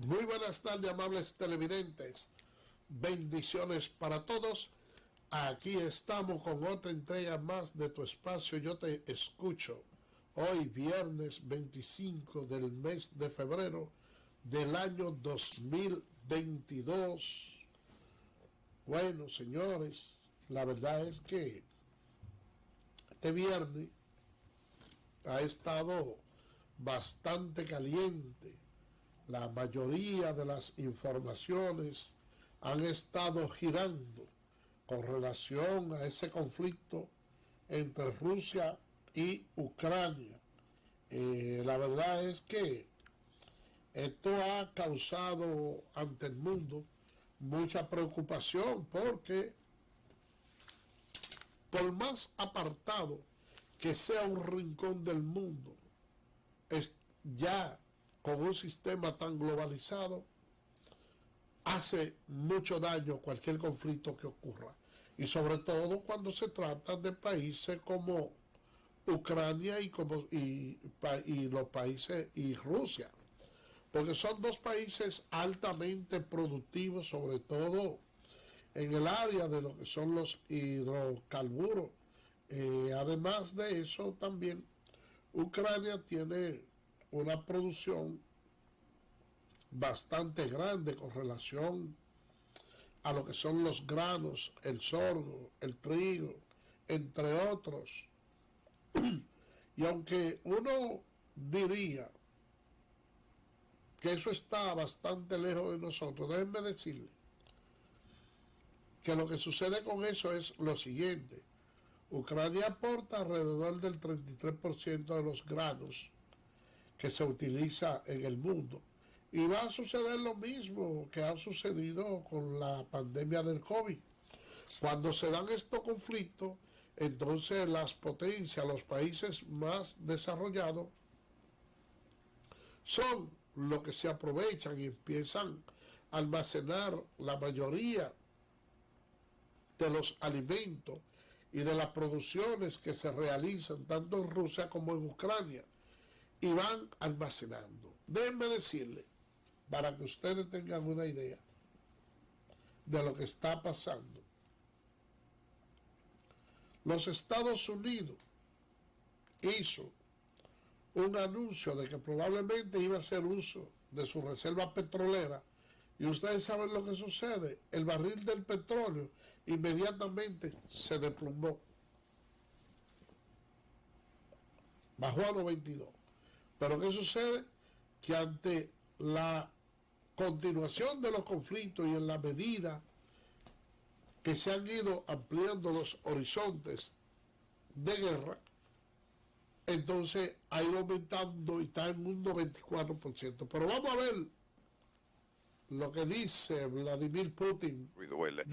Muy buenas tardes, amables televidentes. Bendiciones para todos. Aquí estamos con otra entrega más de tu espacio. Yo te escucho. Hoy, viernes 25 del mes de febrero del año 2022. Bueno, señores, la verdad es que este viernes ha estado bastante caliente. La mayoría de las informaciones han estado girando con relación a ese conflicto entre Rusia y Ucrania. La verdad es que esto ha causado ante el mundo mucha preocupación porque por más apartado que sea un rincón del mundo, ya con un sistema tan globalizado, hace mucho daño cualquier conflicto que ocurra. Y sobre todo cuando se trata de países como Ucrania y los países y Rusia. Porque son dos países altamente productivos, sobre todo en el área de lo que son los hidrocarburos. Además de eso, también Ucrania tiene una producción bastante grande con relación a lo que son los granos, el sorgo, el trigo, entre otros. Y aunque uno diría que eso está bastante lejos de nosotros, déjenme decirle que lo que sucede con eso es lo siguiente. Ucrania aporta alrededor del 33% de los granos que se utiliza en el mundo. Y va a suceder lo mismo que ha sucedido con la pandemia del COVID. Cuando se dan estos conflictos, entonces las potencias, los países más desarrollados, son los que se aprovechan y empiezan a almacenar la mayoría de los alimentos y de las producciones que se realizan tanto en Rusia como en Ucrania. Y van almacenando. Déjenme decirle, para que ustedes tengan una idea de lo que está pasando. Los Estados Unidos hizo un anuncio de que probablemente iba a hacer uso de su reserva petrolera. Y ustedes saben lo que sucede. El barril del petróleo inmediatamente se desplomó. Bajó a 92. Pero ¿qué sucede? Que ante la continuación de los conflictos y en la medida que se han ido ampliando los horizontes de guerra, entonces ha ido aumentando y está en un 94%. Pero vamos a ver lo que dice Vladimir Putin. Él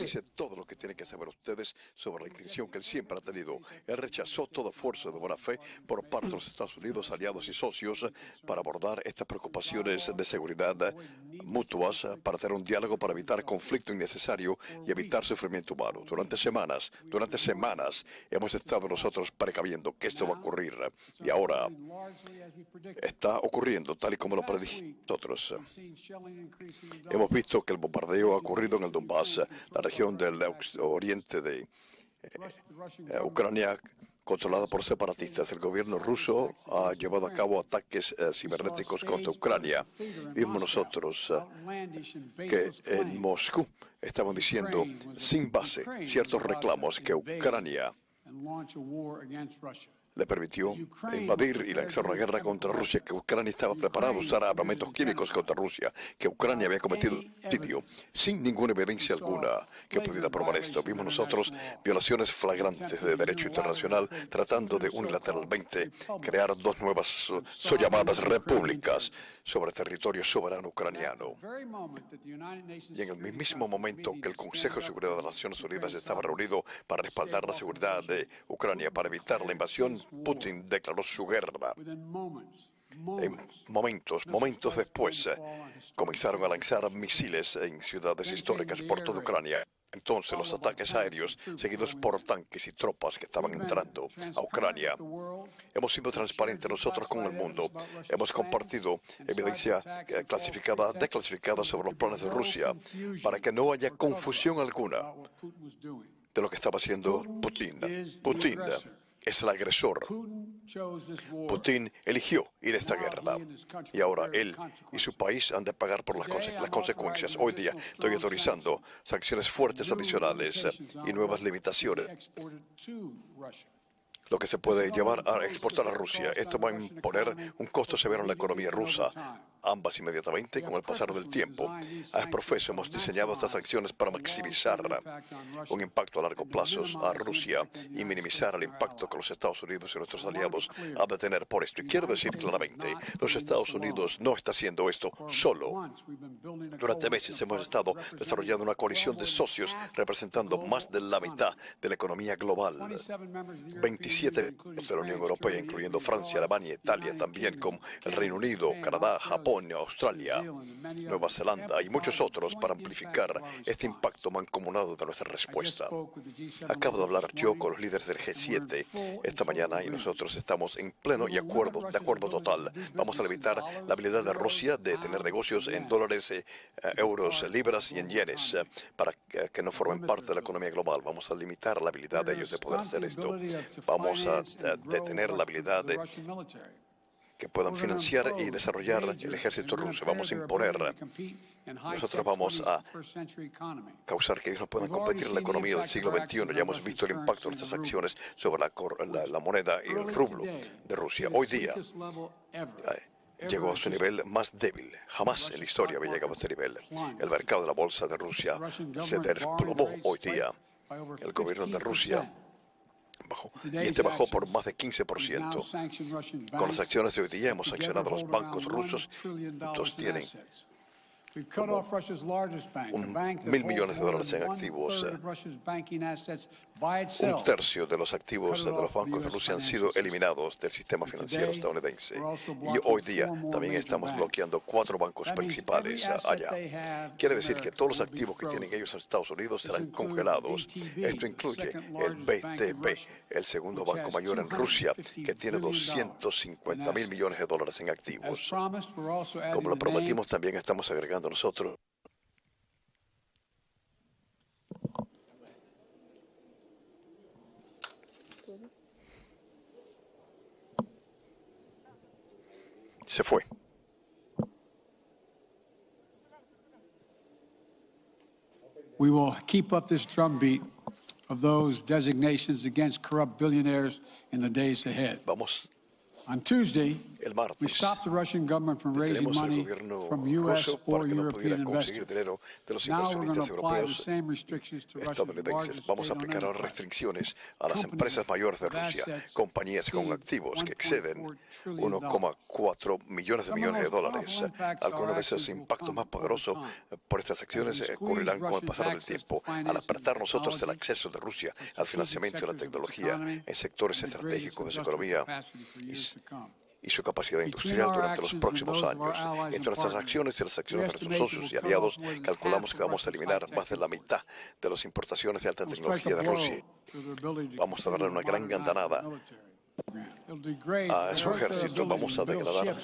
dice todo lo que tienen que saber ustedes sobre la intención que él siempre ha tenido. Él rechazó todo esfuerzo de buena fe por parte de los Estados Unidos, aliados y socios, para abordar estas preocupaciones de seguridad mutuas, para tener un diálogo, para evitar conflicto innecesario y evitar sufrimiento humano. Durante semanas, hemos estado nosotros precaviendo que esto va a ocurrir. Y ahora está ocurriendo tal y como lo predijimos nosotros. Hemos visto que el bombardeo ha ocurrido en el Donbass, la región del oriente de Ucrania, controlada por separatistas. El gobierno ruso ha llevado a cabo ataques cibernéticos contra Ucrania. Vimos nosotros que en Moscú estaban diciendo sin base ciertos reclamos que Ucrania le permitió invadir y lanzar una guerra contra Rusia, que Ucrania estaba preparada a usar armamentos químicos contra Rusia, que Ucrania había cometido genocidio sin ninguna evidencia alguna que pudiera probar esto. Vimos nosotros violaciones flagrantes de derecho internacional, tratando de unilateralmente crear dos nuevas llamadas repúblicas sobre territorio soberano ucraniano. Y en el mismo momento que el Consejo de Seguridad de las Naciones Unidas estaba reunido para respaldar la seguridad de Ucrania, para evitar la invasión, Putin declaró su guerra. En momentos después, comenzaron a lanzar misiles en ciudades históricas por toda Ucrania. Entonces los ataques aéreos, seguidos por tanques y tropas que estaban entrando a Ucrania, Hemos sido transparentes nosotros con el mundo. Hemos compartido evidencia declasificada sobre los planes de Rusia para que no haya confusión alguna de lo que estaba haciendo Putin. Putin es el agresor. Putin eligió ir a esta guerra y ahora él y su país han de pagar por las consecuencias. Hoy día estoy autorizando sanciones fuertes adicionales y nuevas limitaciones, lo que se puede llevar a exportar a Rusia. Esto va a imponer un costo severo en la economía rusa, ambas inmediatamente con el pasar del tiempo. A Profeso hemos diseñado estas acciones para maximizar un impacto a largo plazo a Rusia y minimizar el impacto que los Estados Unidos y nuestros aliados han de tener por esto. Y quiero decir claramente, los Estados Unidos no está haciendo esto solo. Durante meses hemos estado desarrollando una coalición de socios representando más de la mitad de la economía global. 27 de la Unión Europea, incluyendo Francia, Alemania, Italia, también con el Reino Unido, Canadá, Japón, Australia, Nueva Zelanda y muchos otros para amplificar este impacto mancomunado de nuestra respuesta. Acabo de hablar yo con los líderes del G7 esta mañana y nosotros estamos en pleno de acuerdo total. Vamos a limitar la habilidad de Rusia de tener negocios en dólares, euros, libras y en yenes para que no formen parte de la economía global. Vamos a limitar la habilidad de ellos de poder hacer esto. Vamos a detener la habilidad de que puedan financiar y desarrollar el ejército ruso. Vamos a imponer. Nosotros vamos a causar que ellos no puedan competir en la economía del siglo XXI. Ya hemos visto el impacto de estas acciones sobre la moneda y el rublo de Rusia. Hoy día llegó a su nivel más débil. Jamás en la historia había llegado a este nivel. El mercado de la bolsa de Rusia se desplomó hoy día. El gobierno de Rusia bajó por más de 15%. Con las acciones de hoy día hemos sancionado a los bancos rusos. Estos tienen como $1.000 millones en activos. Un tercio de los activos de los bancos de Rusia han sido eliminados del sistema financiero estadounidense. Y hoy día también estamos bloqueando 4 bancos principales allá. Quiere decir que todos los activos que tienen ellos en Estados Unidos serán congelados. Esto incluye el BTB, el segundo banco mayor en Rusia, que tiene $250.000 millones en activos. Como lo prometimos, también estamos agregando nosotros se fue. We will keep up this drumbeat of those designations against corrupt billionaires in the days ahead. Vamos. On Tuesday, El martes, we stopped the Russian government from raising money from U.S. or European investors. Now we're going to apply the same restrictions to Russia's largest Vamos a aplicar ahora restricciones a las empresas mayores de Rusia, compañías con activos que exceden $1,4 millones de dólares. Algunos de esos impactos más poderosos por estas acciones ocurrirán con el pasar del tiempo, al apretar nosotros el acceso de Rusia al financiamiento de la tecnología en sectores estratégicos de su economía y su capacidad industrial durante los próximos años. Entre nuestras acciones y las acciones de nuestros socios y aliados, calculamos que vamos a eliminar más de la mitad de las importaciones de alta tecnología de Rusia. Vamos a darle una gran andanada a su ejército. Vamos a degradar.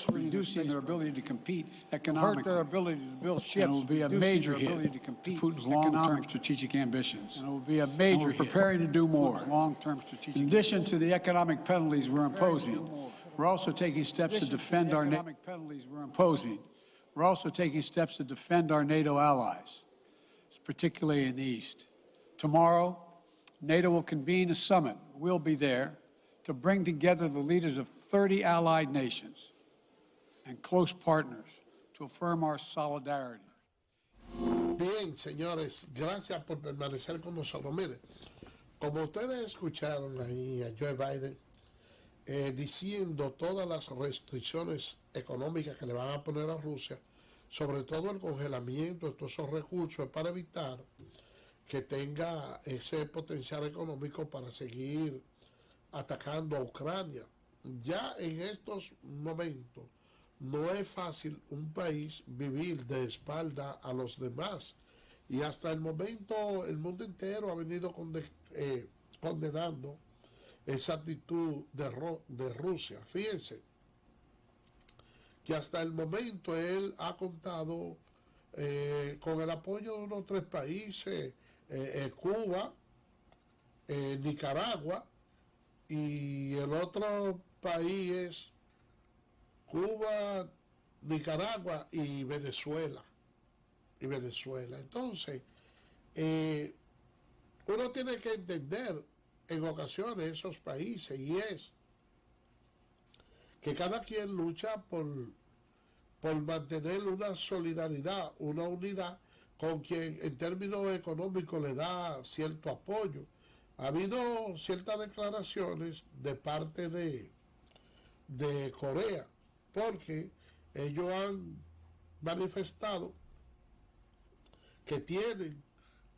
We're also taking steps to defend our economic penalties we're imposing. We're also taking steps to defend our NATO allies, particularly in the East. Tomorrow, NATO will convene a summit. We'll be there to bring together the leaders of 30 allied nations and close partners to affirm our solidarity. Bien, señores, gracias por permanecer con nosotros. Miren, como ustedes escucharon ahí a Joe Biden, diciendo todas las restricciones económicas que le van a poner a Rusia, sobre todo el congelamiento de todos esos recursos para evitar que tenga ese potencial económico para seguir atacando a Ucrania. Ya en estos momentos no es fácil un país vivir de espalda a los demás, y hasta el momento el mundo entero ha venido condenando esa actitud de Rusia. Fíjense que hasta el momento él ha contado con el apoyo de unos 3 países, Cuba, Nicaragua, y el otro país es Cuba, Nicaragua y Venezuela. Entonces, uno tiene que entender en ocasiones esos países, y es que cada quien lucha por mantener una solidaridad, una unidad con quien en términos económicos le da cierto apoyo. Ha habido ciertas declaraciones de parte de Corea, porque ellos han manifestado que tienen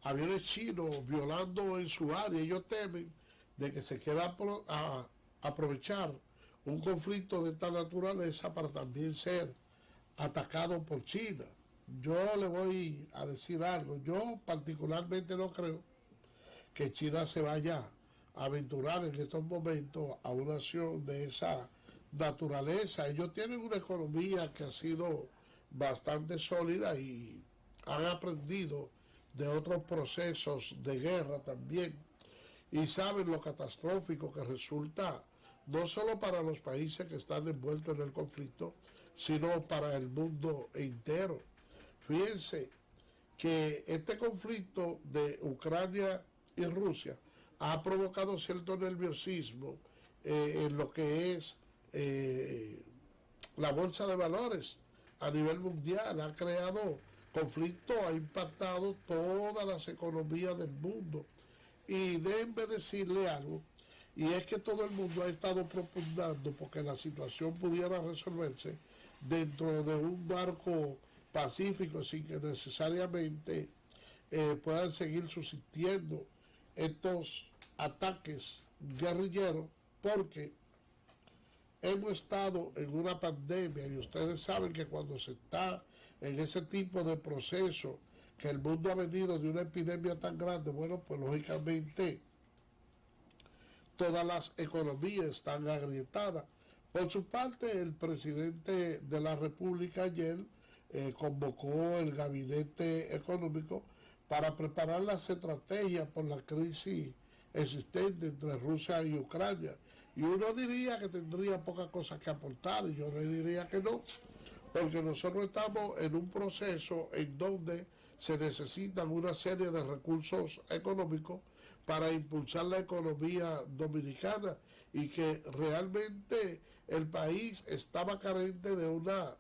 aviones chinos violando en su área. Ellos temen de que se quiera aprovechar un conflicto de esta naturaleza para también ser atacado por China. Yo le voy a decir algo. Yo particularmente no creo que China se vaya a aventurar en estos momentos a una acción de esa naturaleza. Ellos tienen una economía que ha sido bastante sólida y han aprendido de otros procesos de guerra también, y saben lo catastrófico que resulta no solo para los países que están envueltos en el conflicto, sino para el mundo entero. Fíjense que este conflicto de Ucrania y Rusia ha provocado cierto nerviosismo en lo que es la bolsa de valores a nivel mundial. Ha creado conflicto, ha impactado todas las economías del mundo. Y déjenme decirle algo, y es que todo el mundo ha estado propugnando porque la situación pudiera resolverse dentro de un marco pacífico, sin que necesariamente puedan seguir subsistiendo estos ataques guerrilleros, porque hemos estado en una pandemia, y ustedes saben que cuando se está en ese tipo de proceso, que el mundo ha venido de una epidemia tan grande, bueno, pues lógicamente todas las economías están agrietadas. Por su parte, el presidente de la República ayer convocó el gabinete económico para preparar las estrategias por la crisis existente entre Rusia y Ucrania. Y uno diría que tendría poca cosa que aportar, y yo le diría que no, porque nosotros estamos en un proceso en donde se necesitan una serie de recursos económicos para impulsar la economía dominicana, y que realmente el país estaba carente de una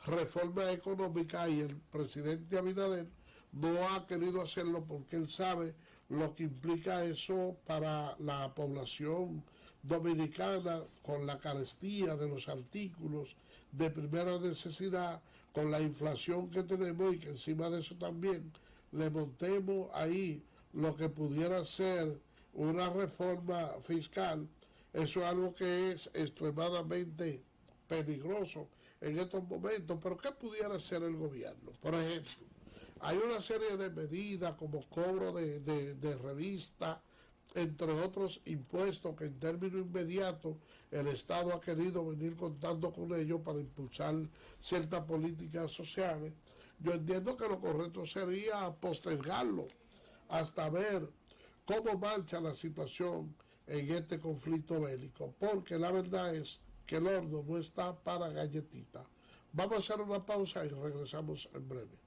reforma económica, y el presidente Abinader no ha querido hacerlo porque él sabe lo que implica eso para la población dominicana, con la carestía de los artículos de primera necesidad, con la inflación que tenemos, y que encima de eso también le montemos ahí lo que pudiera ser una reforma fiscal. Eso es algo que es extremadamente peligroso en estos momentos. Pero ¿qué pudiera hacer el gobierno? Por ejemplo, hay una serie de medidas como cobro de revista, entre otros impuestos, que en términos inmediatos el Estado ha querido venir contando con ellos para impulsar ciertas políticas sociales. Yo entiendo que lo correcto sería postergarlo hasta ver cómo marcha la situación en este conflicto bélico, porque la verdad es que el horno no está para galletitas. Vamos a hacer una pausa y regresamos en breve.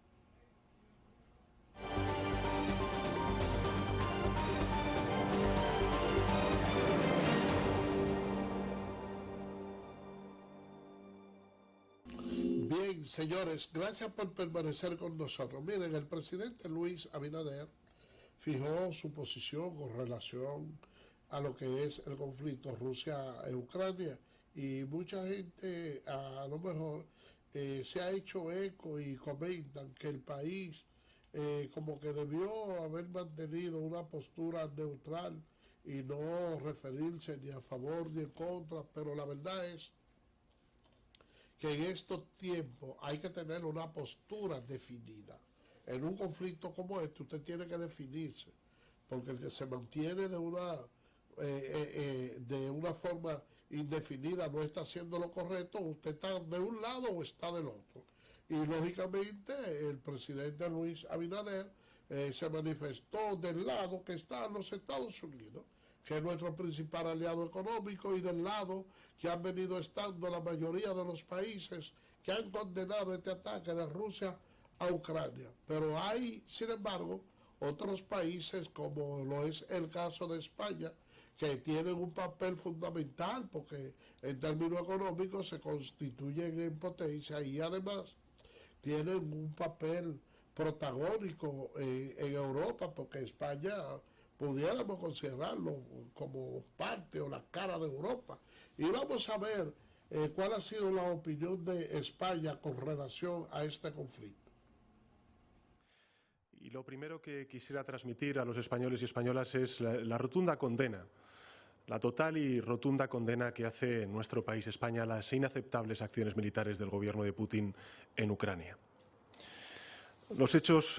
Bien, señores, gracias por permanecer con nosotros. Miren, el presidente Luis Abinader fijó su posición con relación a lo que es el conflicto Rusia-Ucrania, y mucha gente a lo mejor se ha hecho eco y comentan que el país como que debió haber mantenido una postura neutral y no referirse ni a favor ni en contra, pero la verdad es que en estos tiempos hay que tener una postura definida. En un conflicto como este usted tiene que definirse, porque el que se mantiene de de una forma indefinida no está haciendo lo correcto, usted está de un lado o está del otro. Y lógicamente el presidente Luis Abinader se manifestó del lado que están los Estados Unidos, que es nuestro principal aliado económico, y del lado que han venido estando la mayoría de los países que han condenado este ataque de Rusia a Ucrania. Pero hay, sin embargo, otros países, como lo es el caso de España, que tienen un papel fundamental porque en términos económicos se constituyen en potencia y además tienen un papel protagónico en Europa, porque España pudiéramos considerarlo como parte o la cara de Europa. Y vamos a ver cuál ha sido la opinión de España con relación a este conflicto. Y lo primero que quisiera transmitir a los españoles y españolas es la rotunda condena, la total y rotunda condena que hace nuestro país, España, las inaceptables acciones militares del gobierno de Putin en Ucrania. Los hechos,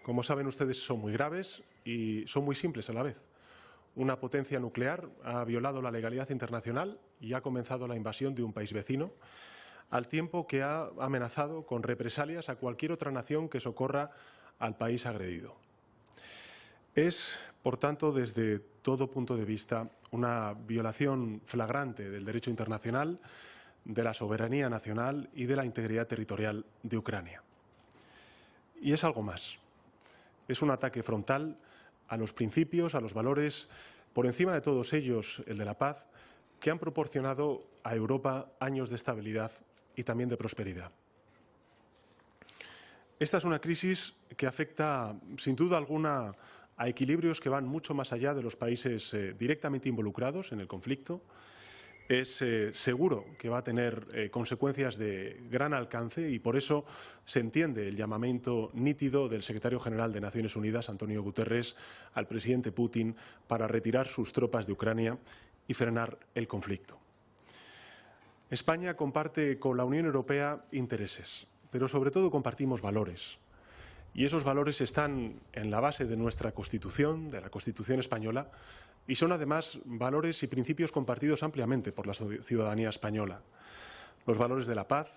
como saben ustedes, son muy graves y son muy simples a la vez. Una potencia nuclear ha violado la legalidad internacional y ha comenzado la invasión de un país vecino, al tiempo que ha amenazado con represalias a cualquier otra nación que socorra al país agredido. Es, por tanto, desde todo punto de vista, una violación flagrante del derecho internacional, de la soberanía nacional y de la integridad territorial de Ucrania. Y es algo más. Es un ataque frontal a los principios, a los valores, por encima de todos ellos, el de la paz, que han proporcionado a Europa años de estabilidad y también de prosperidad. Esta es una crisis que afecta, sin duda alguna, a equilibrios que van mucho más allá de los países directamente involucrados en el conflicto. Es seguro que va a tener consecuencias de gran alcance y por eso se entiende el llamamiento nítido del secretario general de Naciones Unidas, Antonio Guterres, al presidente Putin para retirar sus tropas de Ucrania y frenar el conflicto. España comparte con la Unión Europea intereses, pero sobre todo compartimos valores. Y esos valores están en la base de nuestra Constitución, de la Constitución española, y son además valores y principios compartidos ampliamente por la ciudadanía española. Los valores de la paz,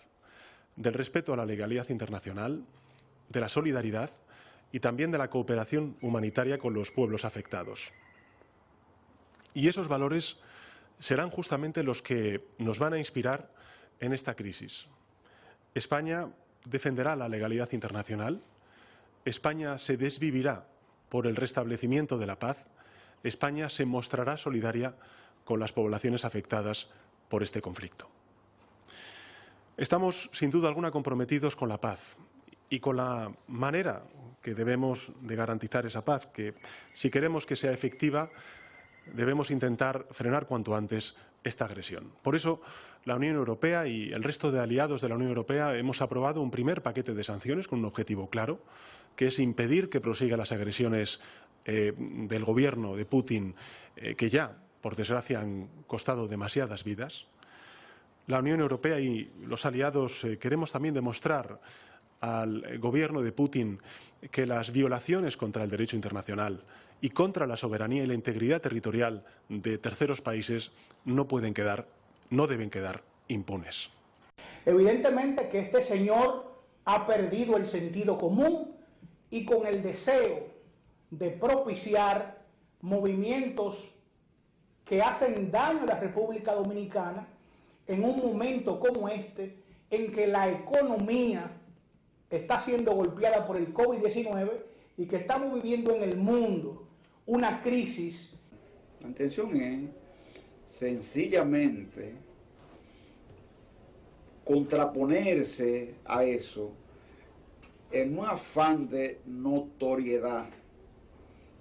del respeto a la legalidad internacional, de la solidaridad y también de la cooperación humanitaria con los pueblos afectados. Y esos valores serán justamente los que nos van a inspirar en esta crisis. España defenderá la legalidad internacional, España se desvivirá por el restablecimiento de la paz, España se mostrará solidaria con las poblaciones afectadas por este conflicto. Estamos, sin duda alguna, comprometidos con la paz y con la manera que debemos de garantizar esa paz, que si queremos que sea efectiva, debemos intentar frenar cuanto antes esta agresión. Por eso, la Unión Europea y el resto de aliados de la Unión Europea hemos aprobado un primer paquete de sanciones con un objetivo claro, que es impedir que prosigan las agresiones del gobierno de Putin, que ya, por desgracia, han costado demasiadas vidas. La Unión Europea y los aliados queremos también demostrar al gobierno de Putin que las violaciones contra el derecho internacional y contra la soberanía y la integridad territorial de terceros países no deben quedar impunes. Evidentemente que este señor ha perdido el sentido común y con el deseo de propiciar movimientos que hacen daño a la República Dominicana en un momento como este, en que la economía está siendo golpeada por el COVID-19 y que estamos viviendo en el mundo una crisis. La intención es sencillamente contraponerse a eso en un afán de notoriedad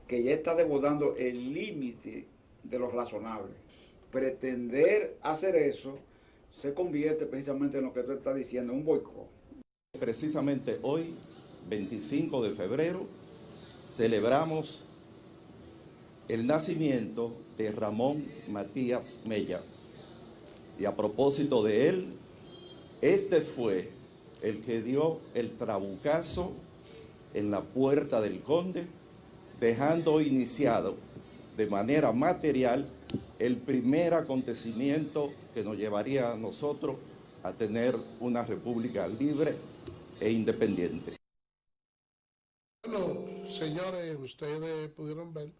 que ya está desbordando el límite de lo razonable. Pretender hacer eso se convierte precisamente en lo que tú estás diciendo, un boicot. Precisamente hoy, 25 de febrero, celebramos el nacimiento de Ramón Matías Mella. Y a propósito de él, este fue el que dio el trabucazo en la Puerta del Conde, dejando iniciado de manera material el primer acontecimiento que nos llevaría a nosotros a tener una república libre e independiente. Bueno, señores, ustedes pudieron ver,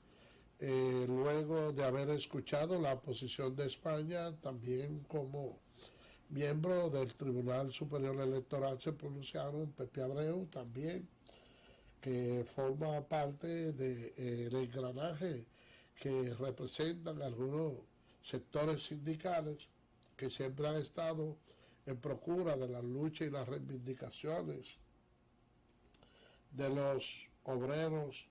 luego de haber escuchado la posición de España, también como miembro del Tribunal Superior Electoral se pronunciaron Pepe Abreu también, que forma parte del engranaje que representan algunos sectores sindicales que siempre han estado en procura de la lucha y las reivindicaciones de los obreros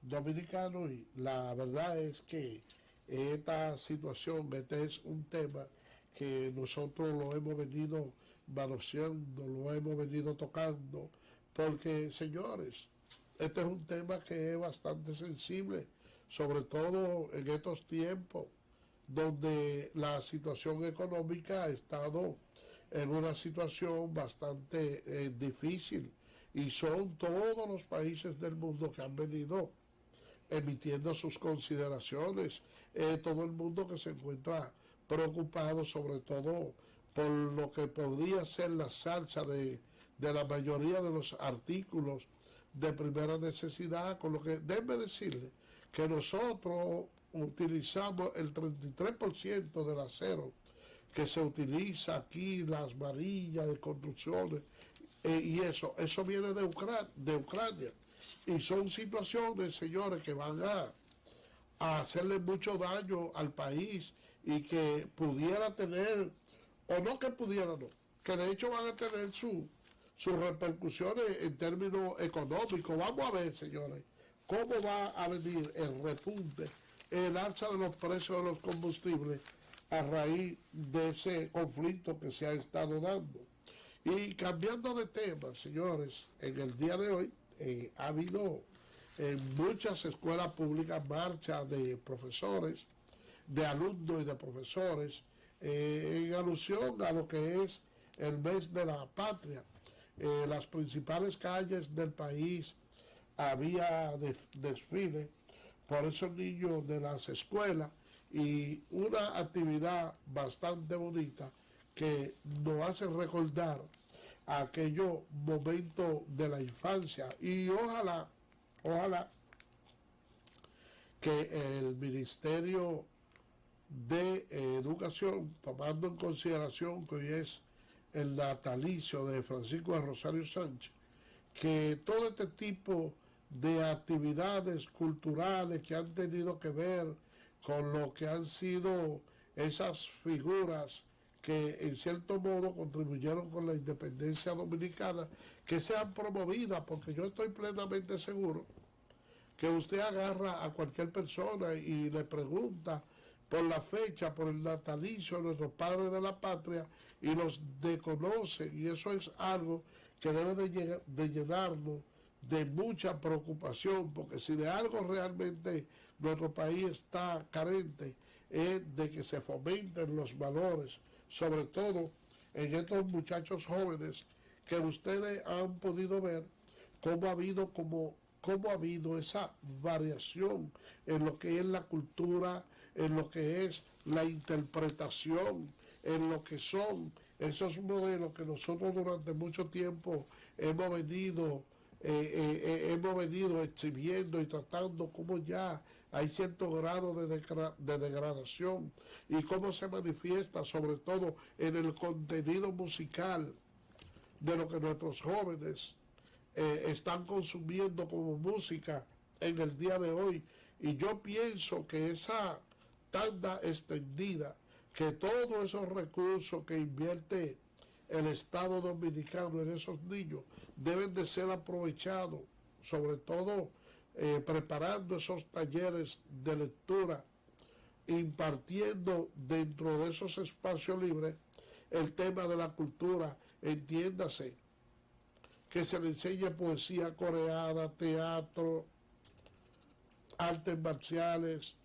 dominicanos, y la verdad es que esta situación, este es un tema que nosotros lo hemos venido manoseando, lo hemos venido tocando, porque señores, este es un tema que es bastante sensible, sobre todo en estos tiempos donde la situación económica ha estado en una situación bastante difícil, y son todos los países del mundo que han venido emitiendo sus consideraciones, todo el mundo que se encuentra preocupado sobre todo por lo que podría ser la salsa de la mayoría de los artículos de primera necesidad, con lo que déjeme decirle que nosotros utilizamos el 33% del acero que se utiliza aquí, las varillas de construcciones, y eso viene de Ucrania, y son situaciones, señores, que van a hacerle mucho daño al país, y que pudiera tener, o no que pudiera, no, que de hecho van a tener sus repercusiones en términos económicos. Vamos a ver, señores, cómo va a venir el repunte, el alza de los precios de los combustibles a raíz de ese conflicto que se ha estado dando. Y cambiando de tema, señores, en el día de hoy ha habido en muchas escuelas públicas marchas de profesores, de alumnos y de profesores, en alusión a lo que es el mes de la patria. Las principales calles del país había desfile por esos niños de las escuelas, y una actividad bastante bonita que nos hace recordar aquellos momentos de la infancia, y ojalá que el Ministerio de Educación, tomando en consideración que hoy es el natalicio de Francisco de Rosario Sánchez, que todo este tipo de actividades culturales que han tenido que ver con lo que han sido esas figuras que en cierto modo contribuyeron con la independencia dominicana, que sean promovidas, porque yo estoy plenamente seguro que usted agarra a cualquier persona y le pregunta por la fecha, por el natalicio de nuestros padres de la patria, y los desconocen, y eso es algo que debe de llenarnos de mucha preocupación, porque si de algo realmente nuestro país está carente, es de que se fomenten los valores, sobre todo en estos muchachos jóvenes, que ustedes han podido ver cómo ha habido esa variación en lo que es la cultura, en lo que es la interpretación, en lo que son esos modelos que nosotros durante mucho tiempo hemos venido exhibiendo y tratando, como ya hay cierto grado de degradación, y cómo se manifiesta sobre todo en el contenido musical de lo que nuestros jóvenes están consumiendo como música en el día de hoy. Y yo pienso que esa tanda extendida, que todos esos recursos que invierte el Estado Dominicano en esos niños deben de ser aprovechados, sobre todo preparando esos talleres de lectura, impartiendo dentro de esos espacios libres el tema de la cultura. Entiéndase que se le enseñe poesía coreana, teatro, artes marciales,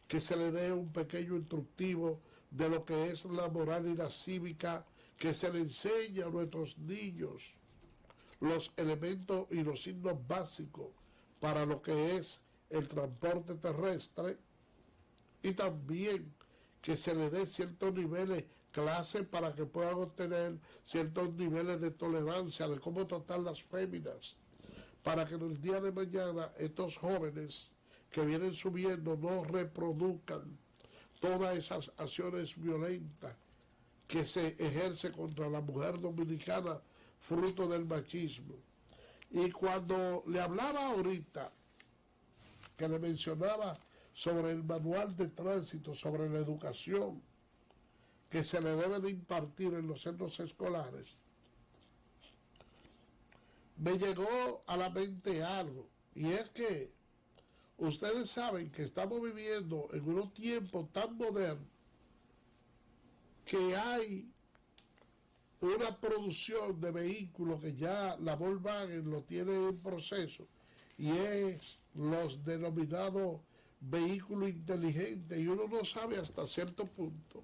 que se le dé un pequeño instructivo de lo que es la moral y la cívica, que se le enseñe a nuestros niños los elementos y los signos básicos para lo que es el transporte terrestre y también que se le dé ciertos niveles clase para que puedan obtener ciertos niveles de tolerancia de cómo tratar las féminas, para que en el día de mañana estos jóvenes que vienen subiendo no reproduzcan todas esas acciones violentas que se ejerce contra la mujer dominicana fruto del machismo. Y cuando le hablaba ahorita, que le mencionaba sobre el manual de tránsito, sobre la educación que se le debe de impartir en los centros escolares, me llegó a la mente algo, y es que ustedes saben que estamos viviendo en unos tiempos tan modernos que hay una producción de vehículos que ya la Volkswagen lo tiene en proceso, y es los denominados vehículos inteligentes, y uno no sabe hasta cierto punto,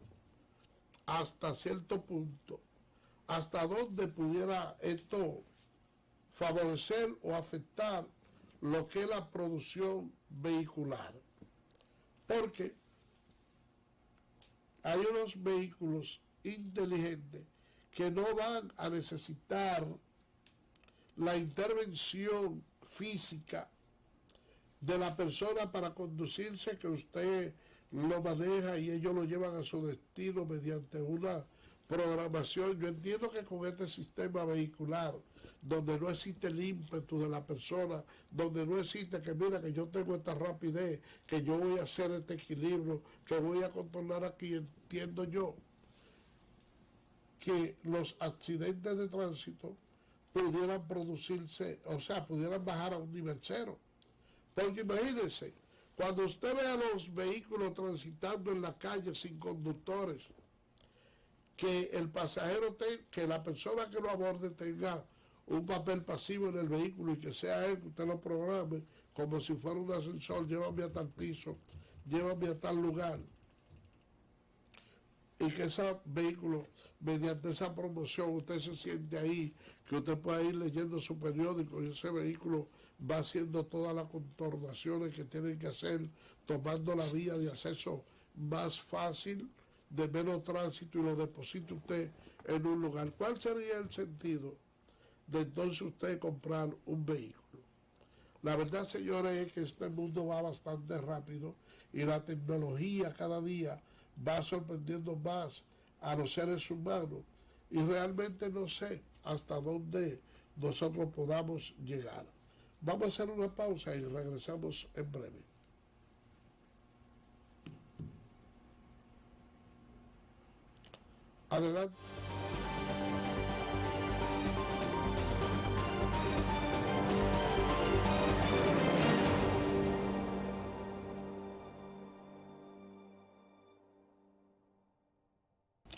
hasta dónde pudiera esto favorecer o afectar lo que es la producción vehicular. Porque hay unos vehículos inteligentes que no van a necesitar la intervención física de la persona para conducirse, que usted lo maneja y ellos lo llevan a su destino mediante una programación. Yo entiendo que con este sistema vehicular, donde no existe el ímpetu de la persona, donde no existe que mira que yo tengo esta rapidez, que yo voy a hacer este equilibrio, que voy a contornar aquí, entiendo yo que los accidentes de tránsito pudieran producirse, o sea, pudieran bajar a un nivel cero. Porque imagínense, cuando usted ve a los vehículos transitando en la calle sin conductores, que el pasajero, que la persona que lo aborde tenga un papel pasivo en el vehículo y que sea él que usted lo programe como si fuera un ascensor, llévame a tal piso, llévame a tal lugar. Y que ese vehículo, mediante esa promoción, usted se siente ahí, que usted pueda ir leyendo su periódico y ese vehículo va haciendo todas las contornaciones que tienen que hacer, tomando la vía de acceso más fácil, de menos tránsito, y lo deposita usted en un lugar. ¿Cuál sería el sentido de entonces usted comprar un vehículo? La verdad, señores, es que este mundo va bastante rápido y la tecnología cada día va sorprendiendo más a los seres humanos, y realmente no sé hasta dónde nosotros podamos llegar. Vamos a hacer una pausa y regresamos en breve. Adelante.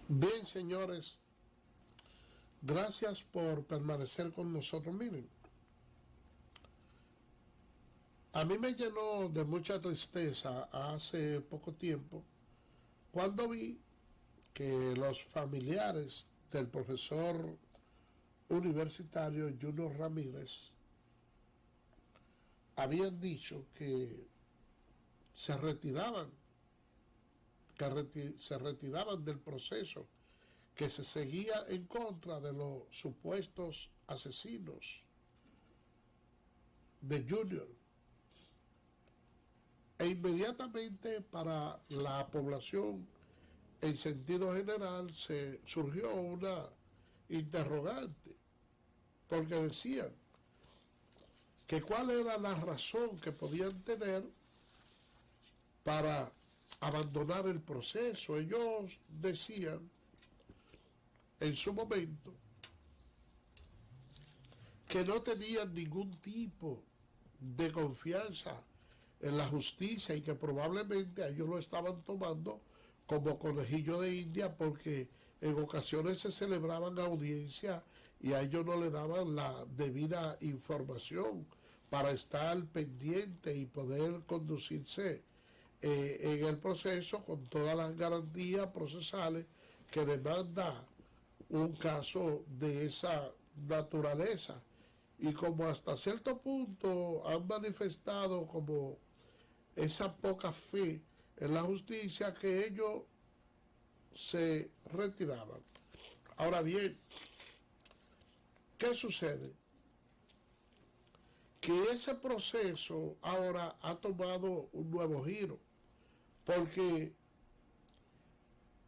Bien, señores, gracias por permanecer con nosotros. Miren, a mí me llenó de mucha tristeza hace poco tiempo cuando vi que los familiares del profesor universitario Junior Ramírez habían dicho que se retiraban del proceso que se seguía en contra de los supuestos asesinos de Junior. E inmediatamente para la población en sentido general se surgió una interrogante, porque decían que cuál era la razón que podían tener para abandonar el proceso. Ellos decían en su momento que no tenían ningún tipo de confianza en la justicia y que probablemente ellos lo estaban tomando como conejillo de India, porque en ocasiones se celebraban audiencias y a ellos no le daban la debida información para estar pendiente y poder conducirse en el proceso con todas las garantías procesales que demanda un caso de esa naturaleza. Y como hasta cierto punto han manifestado como esa poca fe en la justicia que ellos se retiraban. Ahora bien, ¿qué sucede? Que ese proceso ahora ha tomado un nuevo giro, porque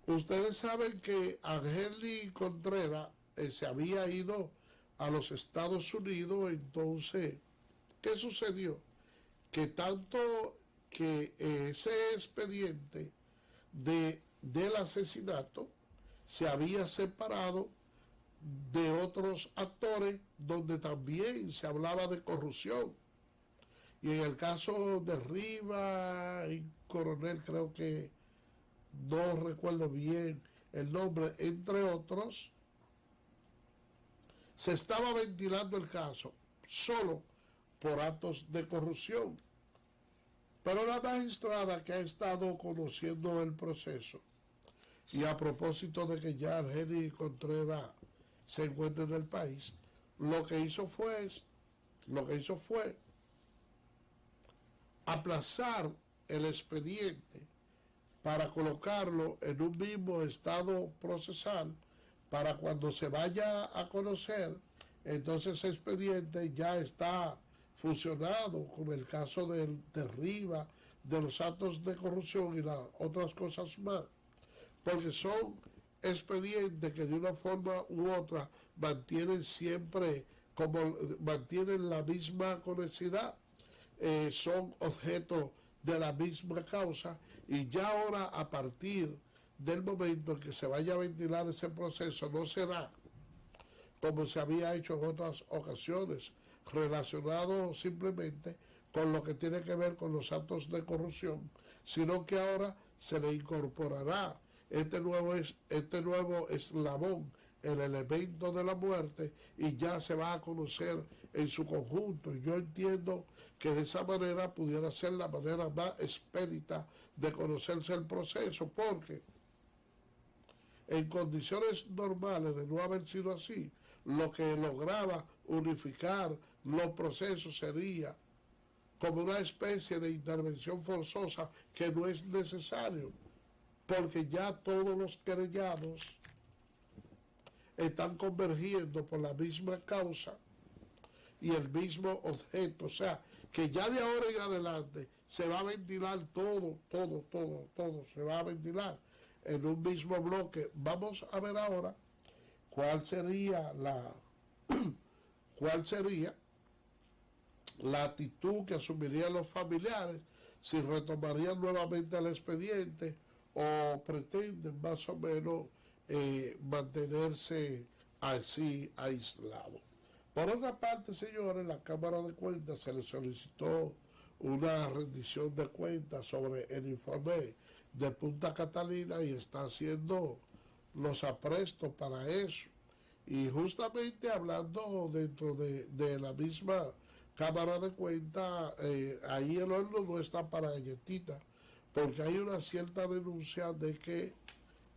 ustedes saben que Angeli Contreras se había ido a los Estados Unidos. Entonces, ¿qué sucedió? Que tanto que ese expediente del asesinato se había separado de otros actores donde también se hablaba de corrupción. Y en el caso de Rivas y Coronel, creo que no recuerdo bien el nombre, entre otros, se estaba ventilando el caso solo por actos de corrupción. Pero la magistrada que ha estado conociendo el proceso, y a propósito de que ya Angeli Contreras se encuentra en el país, lo que hizo fue aplazar el expediente para colocarlo en un mismo estado procesal, para cuando se vaya a conocer, entonces ese expediente ya está fusionado con el caso de Rivas, de los actos de corrupción y las otras cosas más, porque son expedientes que de una forma u otra mantienen siempre, mantienen la misma conexidad, son objeto de la misma causa, y ya ahora, a partir del momento en que se vaya a ventilar ese proceso, no será como se había hecho en otras ocasiones, relacionado simplemente con lo que tiene que ver con los actos de corrupción, sino que ahora se le incorporará este nuevo eslabón, el elemento de la muerte, y ya se va a conocer en su conjunto. Y yo entiendo que de esa manera pudiera ser la manera más expedita de conocerse el proceso, porque en condiciones normales de no haber sido así, lo que lograba unificar los procesos sería como una especie de intervención forzosa que no es necesario, porque ya todos los querellados están convergiendo por la misma causa y el mismo objeto. O sea, que ya de ahora en adelante se va a ventilar todo se va a ventilar en un mismo bloque. Vamos a ver ahora cuál sería la actitud que asumirían los familiares, si retomarían nuevamente el expediente o pretenden más o menos mantenerse así aislado. Por otra parte, señores, la Cámara de Cuentas se le solicitó una rendición de cuentas sobre el informe de Punta Catalina y está haciendo los aprestos para eso. Y justamente hablando dentro de la misma Cámara de Cuentas, ahí el horno no está para galletitas, porque hay una cierta denuncia de que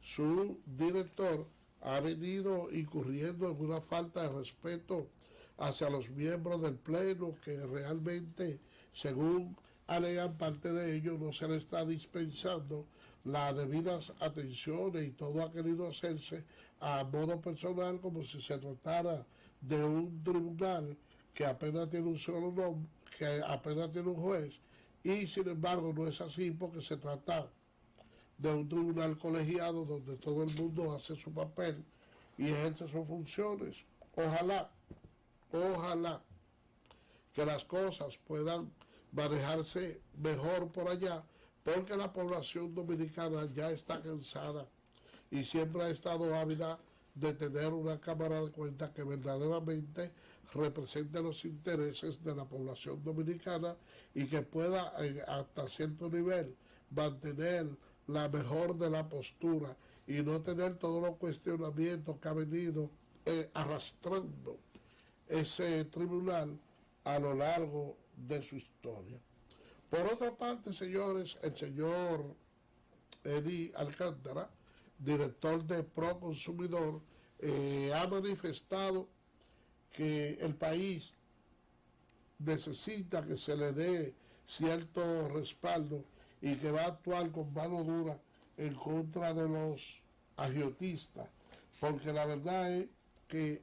su director ha venido incurriendo en una falta de respeto hacia los miembros del Pleno, que realmente, según alegan parte de ellos, no se le está dispensando las debidas atenciones, y todo ha querido hacerse a modo personal, como si se tratara de un tribunal que apenas tiene un solo nombre, que apenas tiene un juez, y sin embargo no es así, porque se trata de un tribunal colegiado donde todo el mundo hace su papel y ejerce sus funciones. Ojalá que las cosas puedan manejarse mejor por allá, porque la población dominicana ya está cansada y siempre ha estado ávida de tener una Cámara de Cuentas que verdaderamente represente los intereses de la población dominicana y que pueda hasta cierto nivel mantener la mejor de la postura y no tener todos los cuestionamientos que ha venido arrastrando ese tribunal a lo largo de su historia. Por otra parte, señores, el señor Eddie Alcántara, director de Proconsumidor, ha manifestado que el país necesita que se le dé cierto respaldo y que va a actuar con mano dura en contra de los agiotistas, porque la verdad es que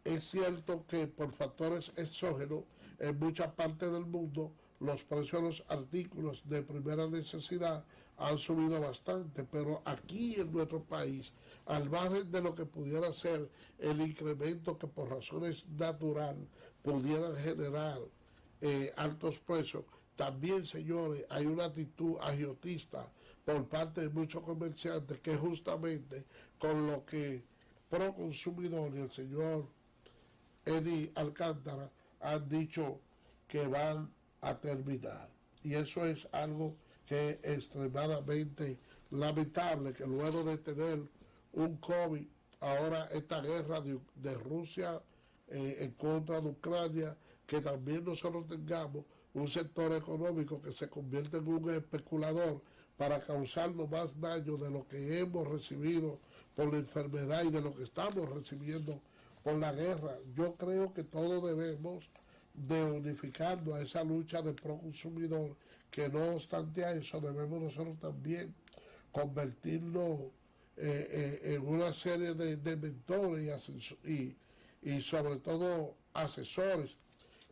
es cierto que por factores exógenos en muchas partes del mundo los precios de los artículos de primera necesidad han subido bastante, pero aquí en nuestro país, al margen de lo que pudiera ser el incremento que por razones naturales pudieran generar altos precios, también, señores, hay una actitud agiotista por parte de muchos comerciantes que justamente con lo que Proconsumidor y el señor Eddie Alcántara han dicho que van a terminar. Y eso es algo que es extremadamente lamentable, que luego de tener un COVID, ahora esta guerra de Rusia en contra de Ucrania, que también nosotros tengamos un sector económico que se convierte en un especulador para causarnos más daño de lo que hemos recibido por la enfermedad y de lo que estamos recibiendo por la guerra. Yo creo que todos debemos de unificarnos a esa lucha de proconsumidor, que no obstante a eso debemos nosotros también convertirnos en una serie de mentores y sobre todo asesores,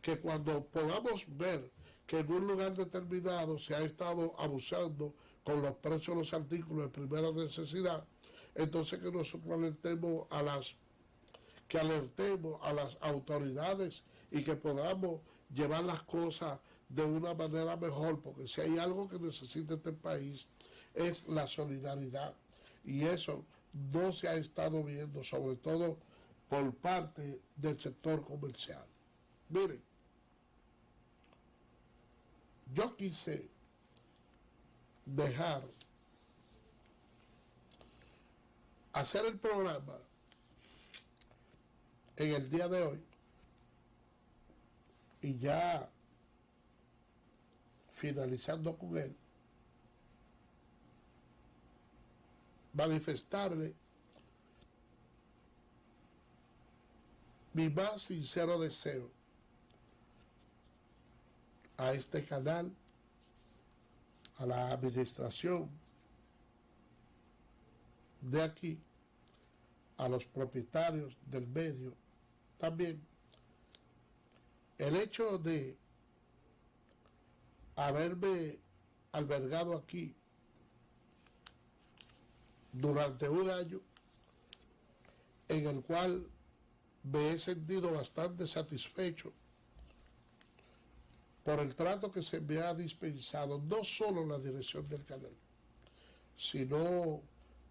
que cuando podamos ver que en un lugar determinado se ha estado abusando con los precios de los artículos de primera necesidad, entonces que nosotros alertemos a las autoridades y que podamos llevar las cosas de una manera mejor, porque si hay algo que necesita este país es la solidaridad, y eso no se ha estado viendo, sobre todo por parte del sector comercial. Miren, yo quise hacer el programa en el día de hoy y ya finalizando con él, manifestarle mi más sincero deseo a este canal, a la administración de aquí, a los propietarios del medio, también el hecho de haberme albergado aquí durante un año en el cual me he sentido bastante satisfecho por el trato que se me ha dispensado, no solo la dirección del canal, sino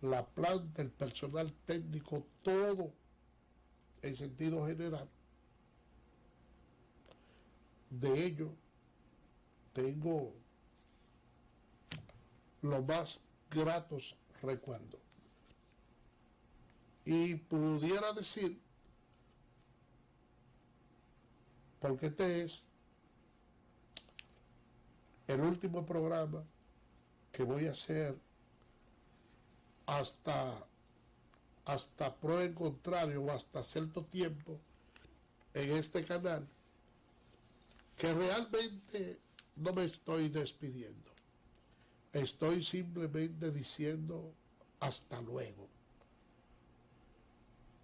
la planta, el personal técnico, todo en sentido general. De ello tengo los más gratos recuerdos. Y pudiera decir, porque este es el último programa que voy a hacer hasta prueba en contrario o hasta cierto tiempo en este canal, que realmente no me estoy despidiendo. Estoy simplemente diciendo hasta luego.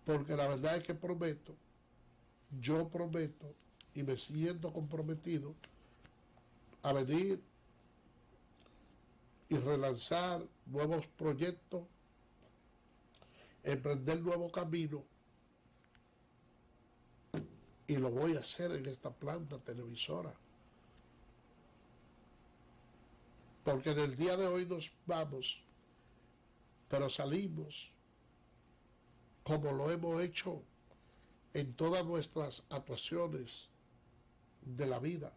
Porque la verdad es que yo prometo y me siento comprometido a venir y relanzar nuevos proyectos, emprender nuevo camino, y lo voy a hacer en esta planta televisora. Porque en el día de hoy nos vamos, pero salimos como lo hemos hecho en todas nuestras actuaciones de la vida,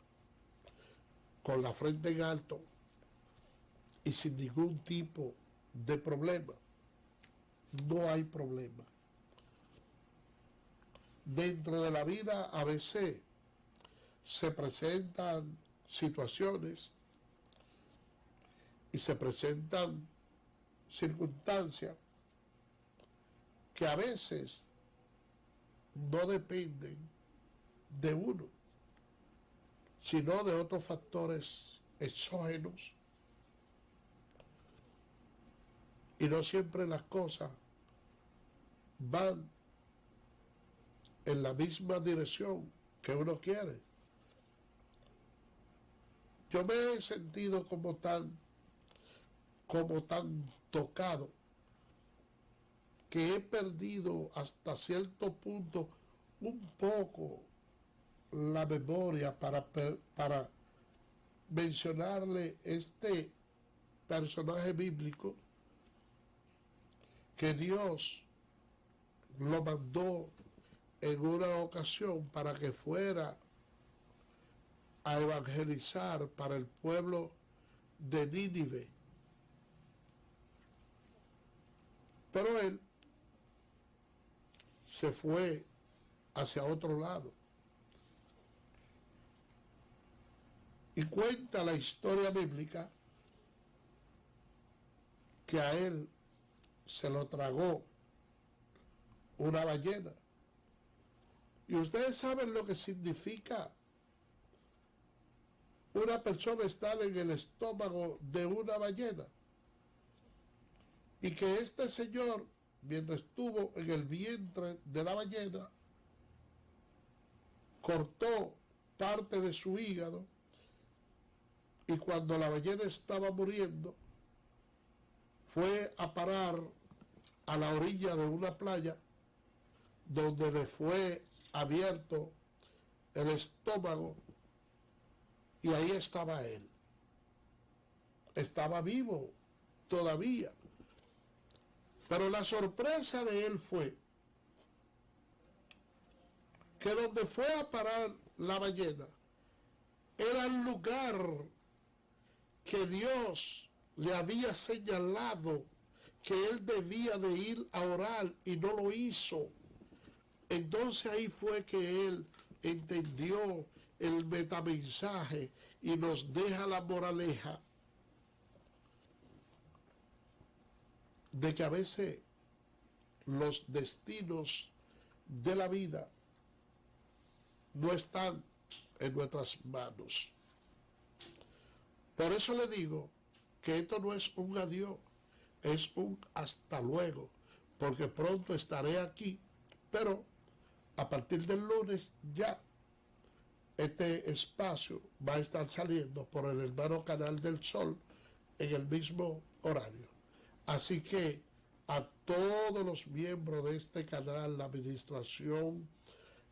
con la frente en alto y sin ningún tipo de problema. No hay problema. Dentro de la vida a veces se presentan situaciones y se presentan circunstancias que a veces no dependen de uno, sino de otros factores exógenos. Y no siempre las cosas van en la misma dirección que uno quiere. Yo me he sentido como tan tocado que he perdido hasta cierto punto un poco la memoria para mencionarle este personaje bíblico que Dios lo mandó en una ocasión para que fuera a evangelizar para el pueblo de Nínive. Pero él se fue hacia otro lado. Y cuenta la historia bíblica que a él se lo tragó una ballena. Y ustedes saben lo que significa una persona estar en el estómago de una ballena. Y que este señor, mientras estuvo en el vientre de la ballena, cortó parte de su hígado, y cuando la ballena estaba muriendo, fue a parar a la orilla de una playa donde le fue abierto el estómago, y ahí estaba él. Estaba vivo todavía. Pero la sorpresa de él fue que donde fue a parar la ballena era el lugar que Dios le había señalado que él debía de ir a orar y no lo hizo. Entonces ahí fue que él entendió el metamensaje y nos deja la moraleja de que a veces los destinos de la vida no están en nuestras manos. Por eso le digo que esto no es un adiós, es un hasta luego, porque pronto estaré aquí, pero a partir del lunes ya este espacio va a estar saliendo por el hermano Canal del Sol en el mismo horario. Así que a todos los miembros de este canal, la administración,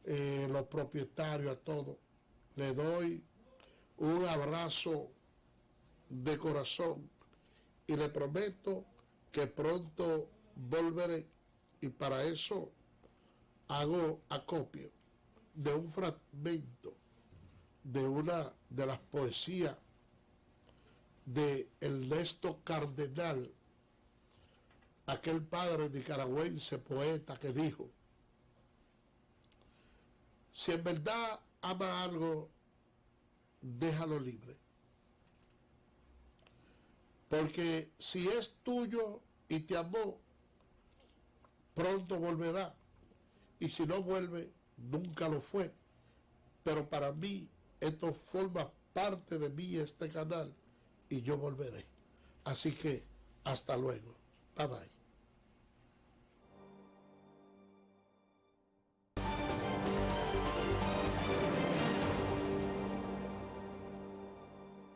los propietarios, a todos, le doy un abrazo de corazón y le prometo que pronto volveré, y para eso hago acopio de un fragmento de una de las poesías de Ernesto Cardenal, aquel padre nicaragüense poeta que dijo: si en verdad ama algo, déjalo libre, porque si es tuyo y te amó, pronto volverá, y si no vuelve, nunca lo fue. Pero para mí esto forma parte de mí, este canal, y yo volveré. Así que hasta luego. Bye bye.